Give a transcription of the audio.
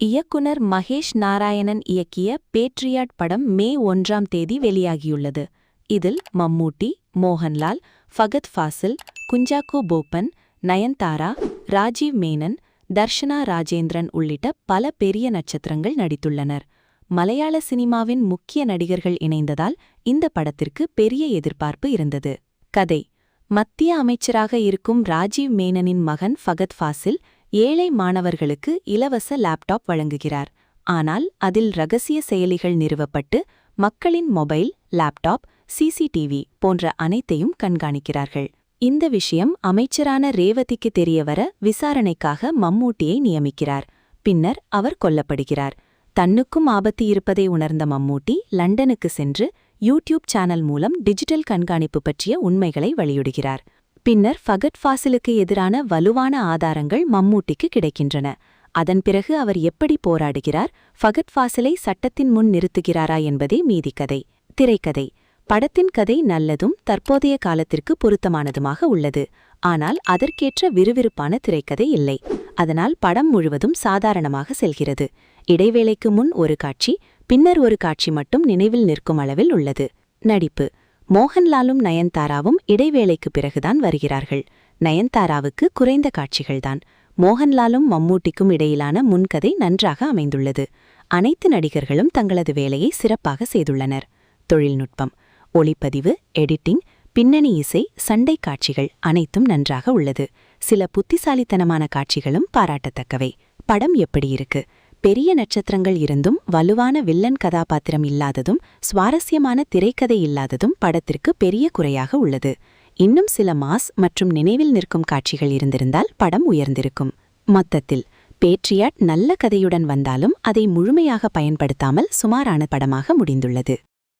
இயக்குனர் மகேஷ் நாராயணன் இயக்கிய பேட்ரியாட் படம் மே 1ஆம் தேதி வெளியாகியுள்ளது. இதில் மம்மூட்டி, மோகன்லால், ஃபகத் ஃபாசில், குஞ்சாக்கோ போபன், நயன்தாரா, ராஜீவ் மேனன், தர்ஷனா ராஜேந்திரன் உள்ளிட்ட பல பெரிய நட்சத்திரங்கள் நடித்துள்ளனர். மலையாள சினிமாவின் முக்கிய நடிகர்கள் இணைந்ததால் இந்த படத்திற்கு பெரிய எதிர்பார்ப்பு இருந்தது. கதை: மத்திய அமைச்சராக இருக்கும் ராஜீவ் மேனனின் மகன் ஃபகத் ஃபாசில் ஏழை மாணவர்களுக்கு இலவச லேப்டாப் வழங்குகிறார். ஆனால் அதில் ரகசிய செயலிகள் நிறுவப்பட்டு மக்களின் மொபைல், லேப்டாப், சிசிடிவி போன்ற அனைத்தையும் கண்காணிக்கிறார்கள். இந்த விஷயம் அமைச்சரான ரேவதிக்கு தெரியவர விசாரணைக்காக மம்மூட்டியை நியமிக்கிறார். பின்னர் அவர் கொல்லப்படுகிறார். தன்னுக்கும் ஆபத்து இருப்பதை உணர்ந்த மம்மூட்டி லண்டனுக்கு சென்று யூடியூப் சேனல் மூலம் டிஜிட்டல் கண்காணிப்பு பற்றிய உண்மைகளை வெளியிடுகிறார். பின்னர் ஃபகத் ஃபாசிலுக்கு எதிரான வலுவான ஆதாரங்கள் மம்மூட்டிக்கு கிடைக்கின்றன. அதன் பிறகு அவர் எப்படி போராடுகிறார், ஃபகத் ஃபாசிலை சட்டத்தின் முன் நிறுத்துகிறாரா என்பதே மீதி கதை. திரைக்கதை: படத்தின் கதை நல்லதும் தற்போதைய காலத்திற்கு பொருத்தமானதுமாக உள்ளது. ஆனால் அதற்கேற்ற விறுவிறுப்பான திரைக்கதை இல்லை. அதனால் படம் முழுவதும் சாதாரணமாக செல்கிறது. இடைவேளைக்கு முன் ஒரு காட்சி, பின்னர் ஒரு காட்சி மட்டும் நினைவில் நிற்கும் அளவில் உள்ளது. நடிப்பு: மோகன்லாலும் நயன்தாராவும் இடைவேளைக்கு பிறகுதான் வருகிறார்கள். நயன்தாராவுக்கு குறைந்த காட்சிகள்தான். மோகன்லாலும் மம்மூட்டிக்கும் இடையிலான முன்கதை நன்றாக அமைந்துள்ளது. அனைத்து நடிகர்களும் தங்களது வேலையை சிறப்பாக செய்துள்ளனர். தொழில்நுட்பம்: ஒளிப்பதிவு, எடிட்டிங், பின்னணி இசை, சண்டை காட்சிகள் அனைத்தும் நன்றாக உள்ளது. சில புத்திசாலித்தனமான காட்சிகளும் பாராட்டத்தக்கவை. படம் எப்படி இருக்கு? பெரிய நட்சத்திரங்கள் இருந்தும் வலுவான வில்லன் கதாபாத்திரம் இல்லாததும் சுவாரஸ்யமான திரைக்கதை இல்லாததும் படத்திற்கு பெரிய குறையாக உள்ளது. இன்னும் சில மாஸ் மற்றும் நினைவில் நிற்கும் காட்சிகள் இருந்திருந்தால் படம் உயர்ந்திருக்கும். மொத்தத்தில் பேட்ரியாட் நல்ல கதையுடன் வந்தாலும் அதை முழுமையாக பயன்படுத்தாமல் சுமாரான படமாக முடிந்துள்ளது.